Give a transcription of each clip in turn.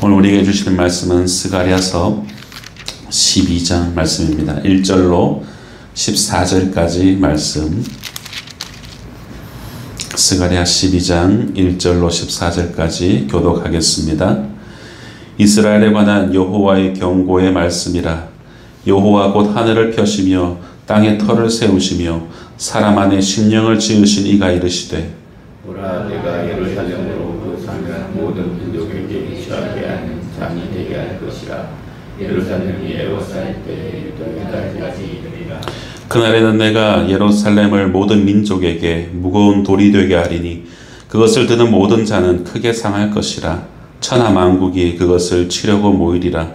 오늘 우리에게 주시는 말씀은 스가랴서 12장 말씀입니다. 1절로 14절까지 말씀. 스가랴 12장 1절로 14절까지 교독하겠습니다. 이스라엘에 관한 여호와의 경고의 말씀이라. 여호와 곧 하늘을 펴시며 땅에 터를 세우시며 사람 안에 심령을 지으신 이가 이르시되 보라, 내가 예루살렘으로 사는 모든 민족에게 취하게 하는 잠이 되게 할 것이라. 예루살렘이 애워싸일 때 유다까지 이르리라. 그날에는 내가 예루살렘을 모든 민족에게 무거운 돌이 되게 하리니 그것을 드는 모든 자는 크게 상할 것이라. 천하 만국이 그것을 치려고 모이리라.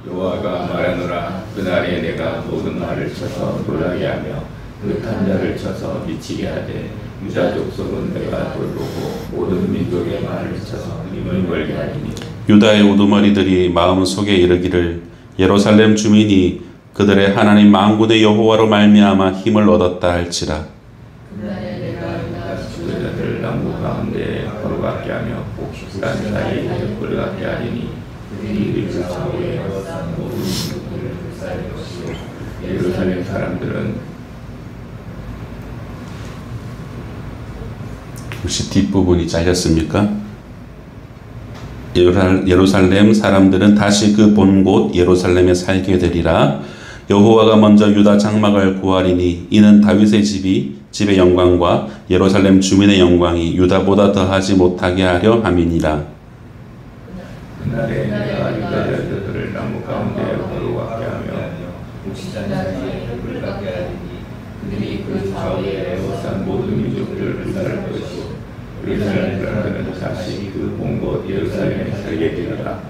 여호와가 말하노라. 그날에 내가 모든 말을 쳐서 놀라게 하며 그 탄자를 쳐서 미치게 하되 유다 족속은 내가 돌보고 모든 민족의 말을 쳐서 힘을 벌게 하리니. 유다의 우두머리들이 마음속에 이르기를 예루살렘 주민이 그들의 하나님 만군의 여호와로 말미암아 힘을 얻었다 할지라. 그날에 내가 유다 지도자들을 나무 가운데 걸어가게 하며 복식한 사이에 걸어가게 하리니 그들이 그 좌우에 모든 민족들을 불살릴 것이요 예루살렘 사람들은 혹시 뒷부분이 잘렸습니까? 예루살렘 사람들은 다시 그 본 곳 예루살렘에 살게 되리라. 여호와가 먼저 유다 장막을 구하리니 이는 다윗의 집의 영광과 예루살렘 주민의 영광이 유다보다 더하지 못하게 하려 함이니라. 그날에 내가 유다자들을 나무 가운데 걸어가게 하며 복식한 사이에 불가게 하리니 그들이 그 좌우에 애워싼 모든 민족들을 불살릴 것이요 예루살렘 사람들은 다시 그 본 곳 예루살렘에 살게 되리라.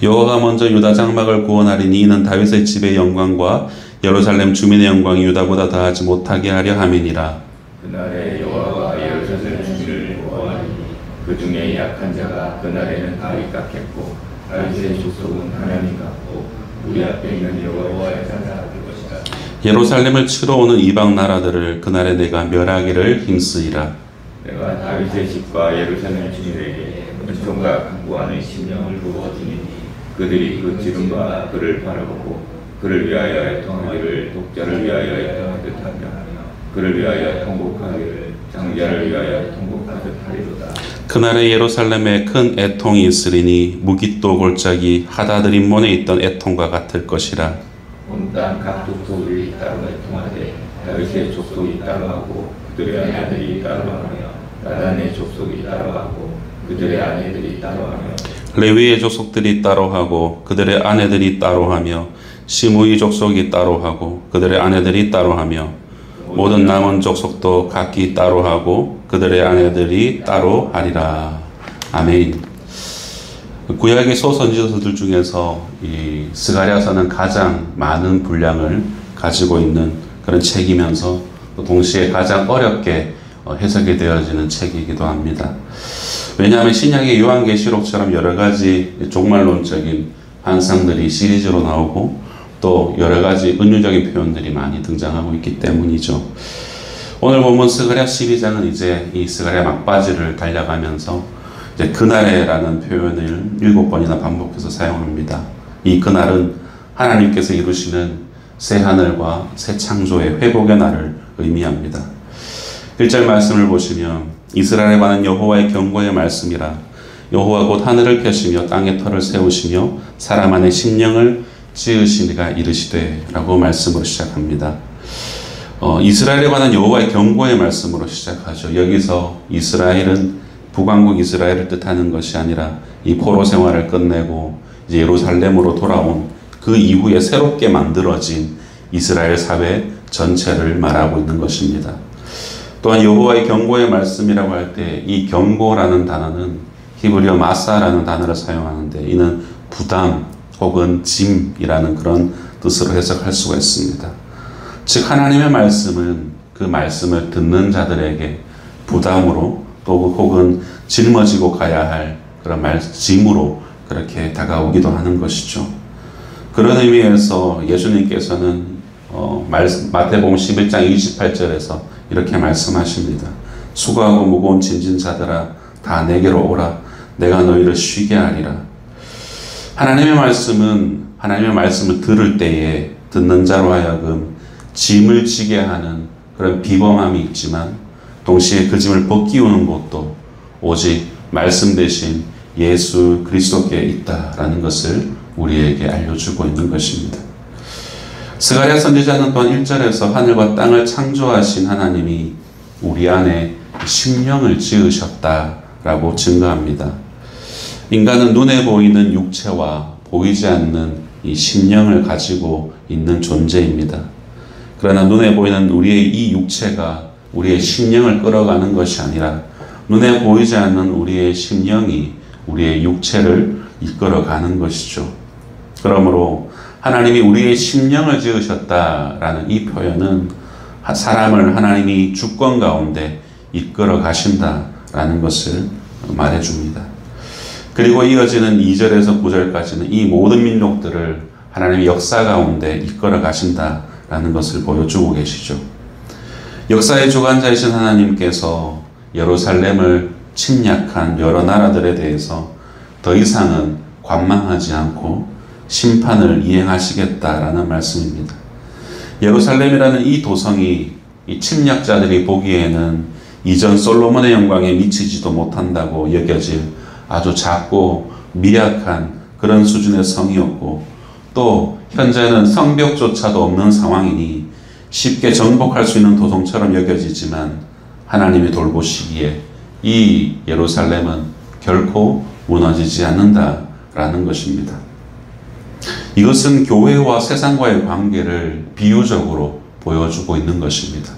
여호와가 먼저 유다 장막을 구원하리니 이는 다윗의 집의 영광과 예루살렘 주민의 영광이 유다보다 더하지 못하게 하려 함이니라. 그날에 여호와가 예루살렘 주민을 구원하리니 그 중에 약한 자가 그날에는 다윗 같겠고 다윗의 족속은 하나님 같고 우리 앞에 있는 여호와의 자가 될 것이다. 예루살렘을 치러 오는 이방 나라들을 그날에 내가 멸하기를 힘쓰리라. 내가 다윗의 집과 예루살렘 주민에게 은총과 강구하는 심령을 부어주니 그들이 그 지름과 그를 바라보고 그를 위하여 애통하기를 독자를 위하여 애통하듯 하며 그를 위하여 통곡하기를 장자를 위하여 통곡하듯 하리로다. 그날에 예루살렘에 큰 애통이 있으리니 무깃도 골짜기 하다들 인몬에 있던 애통과 같을 것이라. 온 땅 각 족속이 따로 애통하되 다윗의 족속이 따로 하고 그들의 아내들이 따로 하며 나단의 족속이 따로 하고 그들의 아내들이 따로 하며 레위의 족속들이 따로 하고 그들의 아내들이 따로 하며 시므이 족속이 따로 하고 그들의 아내들이 따로 하며 모든 남은 족속도 각기 따로 하고 그들의 아내들이 따로 하리라. 아멘. 구약의 소선지서들 중에서 이 스가랴서는 가장 많은 분량을 가지고 있는 그런 책이면서 또 동시에 가장 어렵게 해석이 되어지는 책이기도 합니다. 왜냐하면 신약의 요한계시록처럼 여러 가지 종말론적인 환상들이 시리즈로 나오고 또 여러 가지 은유적인 표현들이 많이 등장하고 있기 때문이죠. 오늘 본문 스가랴 12장은 이제 이 스가랴 막바지를 달려가면서 이제 그날에라는 표현을 7번이나 반복해서 사용합니다. 이 그날은 하나님께서 이루시는 새 하늘과 새 창조의 회복의 날을 의미합니다. 1절 말씀을 보시면 이스라엘에 관한 여호와의 경고의 말씀이라. 여호와 곧 하늘을 펴시며 땅에 터를 세우시며 사람 안에 심령을 지으시니가 이르시되 라고 말씀으로 시작합니다. 이스라엘에 관한 여호와의 경고의 말씀으로 시작하죠. 여기서 이스라엘은 북왕국 이스라엘을 뜻하는 것이 아니라 이 포로 생활을 끝내고 이제 예루살렘으로 돌아온 그 이후에 새롭게 만들어진 이스라엘 사회 전체를 말하고 있는 것입니다. 또한 여호와의 경고의 말씀이라고 할 때 이 경고라는 단어는 히브리어 마사라는 단어를 사용하는데 이는 부담 혹은 짐이라는 그런 뜻으로 해석할 수가 있습니다. 즉 하나님의 말씀은 그 말씀을 듣는 자들에게 부담으로 또 혹은 짊어지고 가야 할 그런 짐으로 그렇게 다가오기도 하는 것이죠. 그런 의미에서 예수님께서는 마태복음 11장 28절에서 이렇게 말씀하십니다. 수고하고 무거운 짐진 자들아 다 내게로 오라 내가 너희를 쉬게 하리라. 하나님의 말씀을 들을 때에 듣는 자로 하여금 짐을 지게 하는 그런 비범함이 있지만 동시에 그 짐을 벗기우는 것도 오직 말씀 대신 예수 그리스도께 있다라는 것을 우리에게 알려주고 있는 것입니다. 스가랴 선지자는 또한 1절에서 하늘과 땅을 창조하신 하나님이 우리 안에 심령을 지으셨다라고 증거합니다. 인간은 눈에 보이는 육체와 보이지 않는 이 심령을 가지고 있는 존재입니다. 그러나 눈에 보이는 우리의 이 육체가 우리의 심령을 끌어가는 것이 아니라 눈에 보이지 않는 우리의 심령이 우리의 육체를 이끌어가는 것이죠. 그러므로 하나님이 우리의 심령을 지으셨다라는 이 표현은 사람을 하나님이 주권 가운데 이끌어 가신다라는 것을 말해줍니다. 그리고 이어지는 2절에서 9절까지는 이 모든 민족들을 하나님의 역사 가운데 이끌어 가신다라는 것을 보여주고 계시죠. 역사의 주관자이신 하나님께서 예루살렘을 침략한 여러 나라들에 대해서 더 이상은 관망하지 않고 심판을 이행하시겠다라는 말씀입니다. 예루살렘이라는 이 도성이 이 침략자들이 보기에는 이전 솔로몬의 영광에 미치지도 못한다고 여겨질 아주 작고 미약한 그런 수준의 성이었고, 또 현재는 성벽조차도 없는 상황이니 쉽게 정복할 수 있는 도성처럼 여겨지지만 하나님이 돌보시기에 이 예루살렘은 결코 무너지지 않는다라는 것입니다. 이것은 교회와 세상과의 관계를 비유적으로 보여주고 있는 것입니다.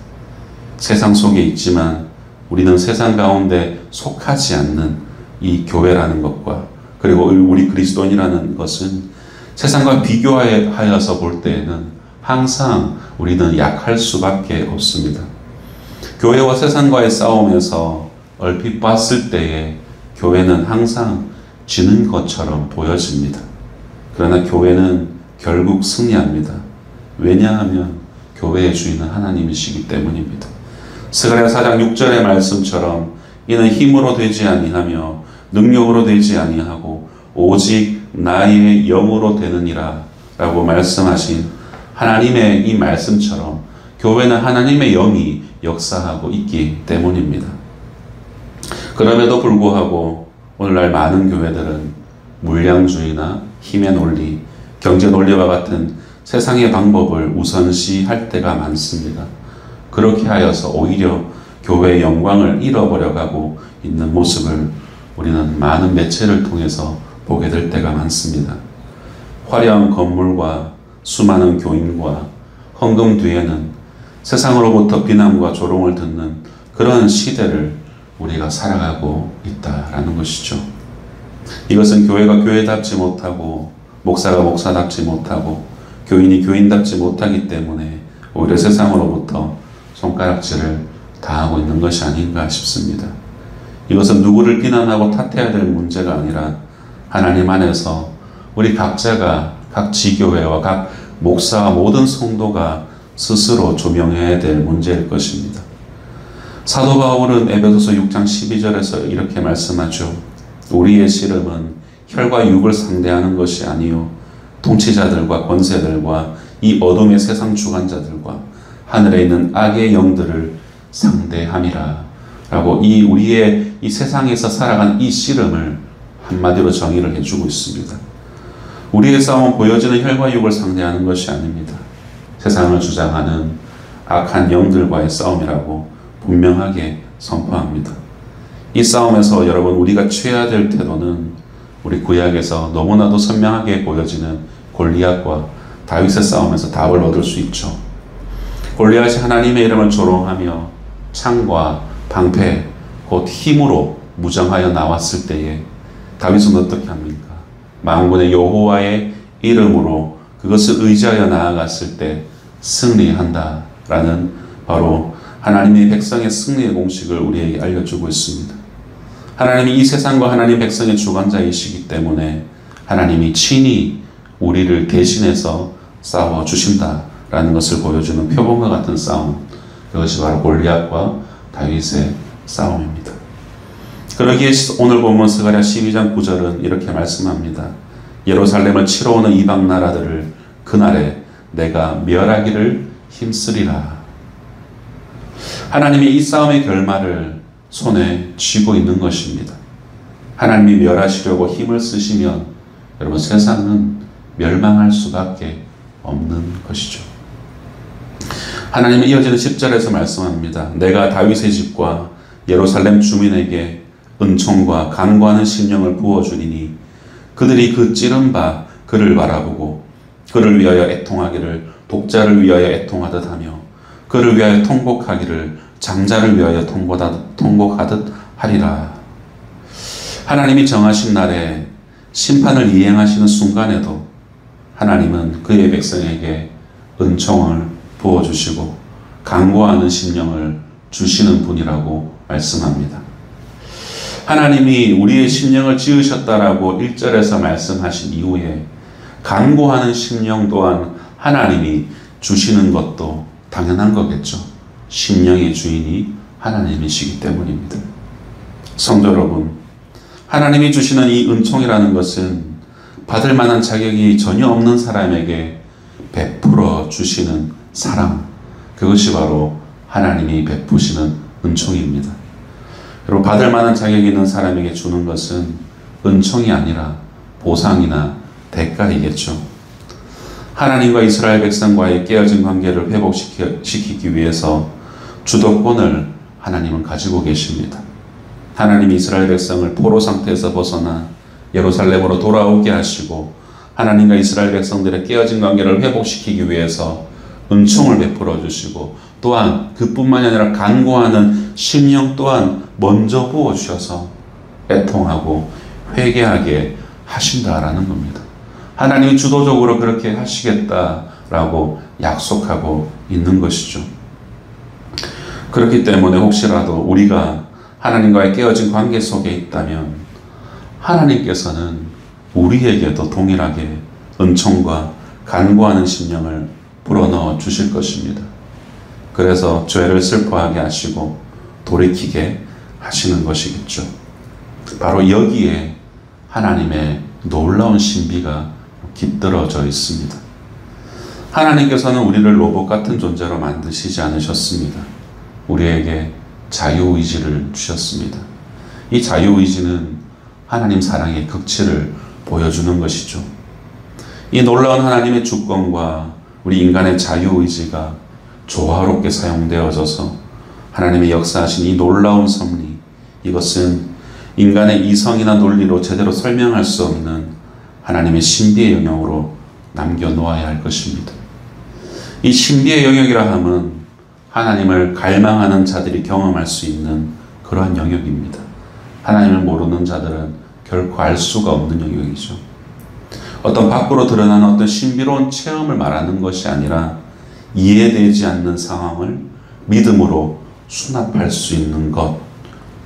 세상 속에 있지만 우리는 세상 가운데 속하지 않는 이 교회라는 것과, 그리고 우리 그리스도인이라는 것은 세상과 비교하여서 볼 때에는 항상 우리는 약할 수밖에 없습니다. 교회와 세상과의 싸움에서 얼핏 봤을 때에 교회는 항상 지는 것처럼 보여집니다. 그러나 교회는 결국 승리합니다. 왜냐하면 교회의 주인은 하나님이시기 때문입니다. 스가랴 4장 6절의 말씀처럼 이는 힘으로 되지 아니하며 능력으로 되지 아니하고 오직 나의 영으로 되느니라 라고 말씀하신 하나님의 이 말씀처럼 교회는 하나님의 영이 역사하고 있기 때문입니다. 그럼에도 불구하고 오늘날 많은 교회들은 물량주의나 힘의 논리, 경제 논리와 같은 세상의 방법을 우선시할 때가 많습니다. 그렇게 하여서 오히려 교회의 영광을 잃어버려 가고 있는 모습을 우리는 많은 매체를 통해서 보게 될 때가 많습니다. 화려한 건물과 수많은 교인과 헌금 뒤에는 세상으로부터 비난과 조롱을 듣는 그런 시대를 우리가 살아가고 있다라는 것이죠. 이것은 교회가 교회답지 못하고 목사가 목사답지 못하고 교인이 교인답지 못하기 때문에 오히려 세상으로부터 손가락질을 당하고 있는 것이 아닌가 싶습니다. 이것은 누구를 비난하고 탓해야 될 문제가 아니라 하나님 안에서 우리 각자가 각 지교회와 각 목사와 모든 성도가 스스로 조명해야 될 문제일 것입니다. 사도 바울은 에베소서 6장 12절에서 이렇게 말씀하죠. 우리의 씨름은 혈과 육을 상대하는 것이 아니요 통치자들과 권세들과 이 어둠의 세상 주관자들과 하늘에 있는 악의 영들을 상대함이라 라고 우리의 이 세상에서 살아가는 이 씨름을 한마디로 정의를 해주고 있습니다. 우리의 싸움은 보여지는 혈과 육을 상대하는 것이 아닙니다. 세상을 주장하는 악한 영들과의 싸움이라고 분명하게 선포합니다. 이 싸움에서 여러분 우리가 취해야 될 태도는 우리 구약에서 너무나도 선명하게 보여지는 골리앗과 다윗의 싸움에서 답을 얻을 수 있죠. 골리앗이 하나님의 이름을 조롱하며 창과 방패 곧 힘으로 무장하여 나왔을 때에 다윗은 어떻게 합니까? 만군의 여호와의 이름으로 그것을 의지하여 나아갔을 때 승리한다라는 바로 하나님의 백성의 승리의 공식을 우리에게 알려주고 있습니다. 하나님이 이 세상과 하나님 백성의 주관자이시기 때문에 하나님이 친히 우리를 대신해서 싸워주신다라는 것을 보여주는 표본과 같은 싸움, 그것이 바로 골리앗과 다윗의 싸움입니다. 그러기에 오늘 보면 스가랴 12장 9절은 이렇게 말씀합니다. 예루살렘을 치러 오는 이방 나라들을 그날에 내가 멸하기를 힘쓰리라. 하나님이 이 싸움의 결말을 손에 쥐고 있는 것입니다. 하나님이 멸하시려고 힘을 쓰시면 여러분 세상은 멸망할 수밖에 없는 것이죠. 하나님은 이어지는 10절에서 말씀합니다. 내가 다윗의 집과 예루살렘 주민에게 은총과 간구하는 심령을 부어주리니 그들이 그 찌른 바 그를 바라보고 그를 위하여 애통하기를 독자를 위하여 애통하듯 하며 그를 위하여 통곡하기를 장자를 위하여 통곡하듯 하리라. 하나님이 정하신 날에 심판을 이행하시는 순간에도 하나님은 그의 백성에게 은총을 부어주시고 간구하는 심령을 주시는 분이라고 말씀합니다. 하나님이 우리의 심령을 지으셨다라고 1절에서 말씀하신 이후에 간구하는 심령 또한 하나님이 주시는 것도 당연한 거겠죠. 심령의 주인이 하나님이시기 때문입니다. 성도 여러분, 하나님이 주시는 이 은총이라는 것은 받을 만한 자격이 전혀 없는 사람에게 베풀어 주시는 사랑, 그것이 바로 하나님이 베푸시는 은총입니다. 여러분, 받을 만한 자격이 있는 사람에게 주는 것은 은총이 아니라 보상이나 대가이겠죠. 하나님과 이스라엘 백성과의 깨어진 관계를 회복시키기 위해서 주도권을 하나님은 가지고 계십니다. 하나님이 이스라엘 백성을 포로 상태에서 벗어나 예루살렘으로 돌아오게 하시고 하나님과 이스라엘 백성들의 깨어진 관계를 회복시키기 위해서 은총을 베풀어 주시고 또한 그뿐만이 아니라 간구하는 심령 또한 먼저 부어주셔서 애통하고 회개하게 하신다라는 겁니다. 하나님이 주도적으로 그렇게 하시겠다라고 약속하고 있는 것이죠. 그렇기 때문에 혹시라도 우리가 하나님과의 깨어진 관계 속에 있다면 하나님께서는 우리에게도 동일하게 은총과 간구하는 심령을 불어넣어 주실 것입니다. 그래서 죄를 슬퍼하게 하시고 돌이키게 하시는 것이겠죠. 바로 여기에 하나님의 놀라운 신비가 깃들어져 있습니다. 하나님께서는 우리를 로봇 같은 존재로 만드시지 않으셨습니다. 우리에게 자유의지를 주셨습니다. 이 자유의지는 하나님 사랑의 극치를 보여주는 것이죠. 이 놀라운 하나님의 주권과 우리 인간의 자유의지가 조화롭게 사용되어져서 하나님의 역사하신 이 놀라운 섭리, 이것은 인간의 이성이나 논리로 제대로 설명할 수 없는 하나님의 신비의 영역으로 남겨놓아야 할 것입니다. 이 신비의 영역이라 함은 하나님을 갈망하는 자들이 경험할 수 있는 그러한 영역입니다. 하나님을 모르는 자들은 결코 알 수가 없는 영역이죠. 어떤 밖으로 드러나는 어떤 신비로운 체험을 말하는 것이 아니라 이해되지 않는 상황을 믿음으로 수납할 수 있는 것,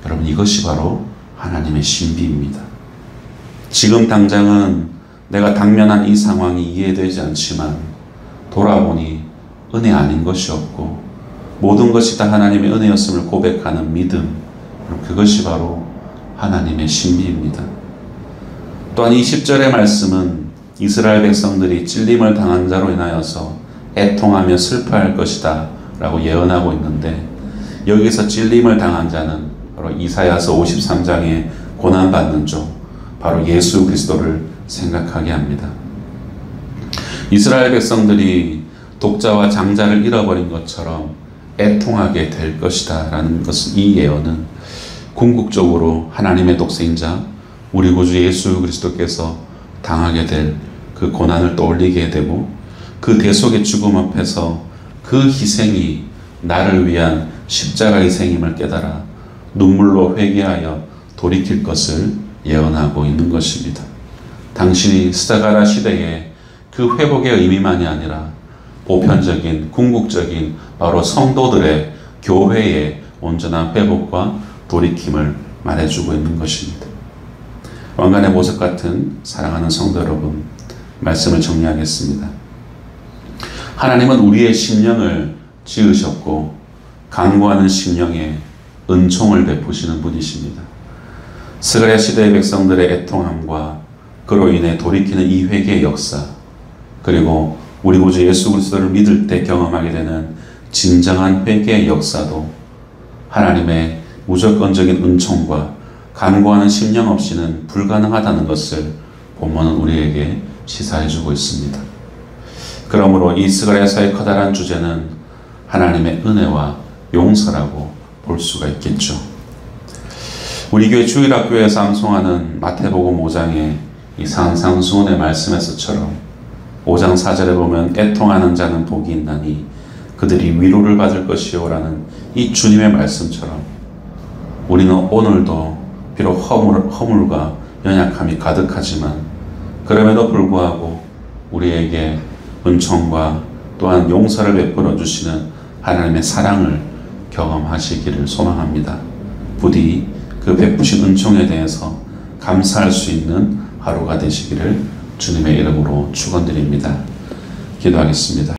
여러분 이것이 바로 하나님의 신비입니다. 지금 당장은 내가 당면한 이 상황이 이해되지 않지만 돌아보니 은혜 아닌 것이 없고 모든 것이 다 하나님의 은혜였음을 고백하는 믿음, 그것이 바로 하나님의 신비입니다. 또한 이 10절의 말씀은 이스라엘 백성들이 찔림을 당한 자로 인하여서 애통하며 슬퍼할 것이다 라고 예언하고 있는데, 여기서 찔림을 당한 자는 바로 이사야서 53장에 고난받는 종, 바로 예수 그리스도를 생각하게 합니다. 이스라엘 백성들이 독자와 장자를 잃어버린 것처럼 애통하게 될 것이다 라는 것은, 이 예언은 궁극적으로 하나님의 독생자 우리 구주 예수 그리스도께서 당하게 될 그 고난을 떠올리게 되고, 그 대속의 죽음 앞에서 그 희생이 나를 위한 십자가 희생임을 깨달아 눈물로 회개하여 돌이킬 것을 예언하고 있는 것입니다. 당신이 스다가라 시대에 그 회복의 의미만이 아니라 보편적인 궁극적인 바로 성도들의 교회의 온전한 회복과 돌이킴을 말해주고 있는 것입니다. 왕관의 보석 같은 사랑하는 성도 여러분, 말씀을 정리하겠습니다. 하나님은 우리의 심령을 지으셨고 간구하는 심령에 은총을 베푸시는 분이십니다. 스가랴 시대의 백성들의 애통함과 그로 인해 돌이키는 이 회개의 역사, 그리고 우리 구주 예수 그리스도를 믿을 때 경험하게 되는 진정한 회개의 역사도 하나님의 무조건적인 은총과 간구하는 심령 없이는 불가능하다는 것을 본문은 우리에게 시사해주고 있습니다. 그러므로 이 스가랴서의 커다란 주제는 하나님의 은혜와 용서라고 볼 수가 있겠죠. 우리 교회 주일학교에서 앙송하는 마태복음 5장의 이 산상수훈의 말씀에서처럼 5장 4절에 보면 애통하는 자는 복이 있나니 그들이 위로를 받을 것이요 라는 이 주님의 말씀처럼 우리는 오늘도 비록 허물과 연약함이 가득하지만 그럼에도 불구하고 우리에게 은총과 또한 용서를 베풀어 주시는 하나님의 사랑을 경험하시기를 소망합니다. 부디 그 베푸신 은총에 대해서 감사할 수 있는 하루가 되시기를 주님의 이름으로 축원드립니다. 기도하겠습니다.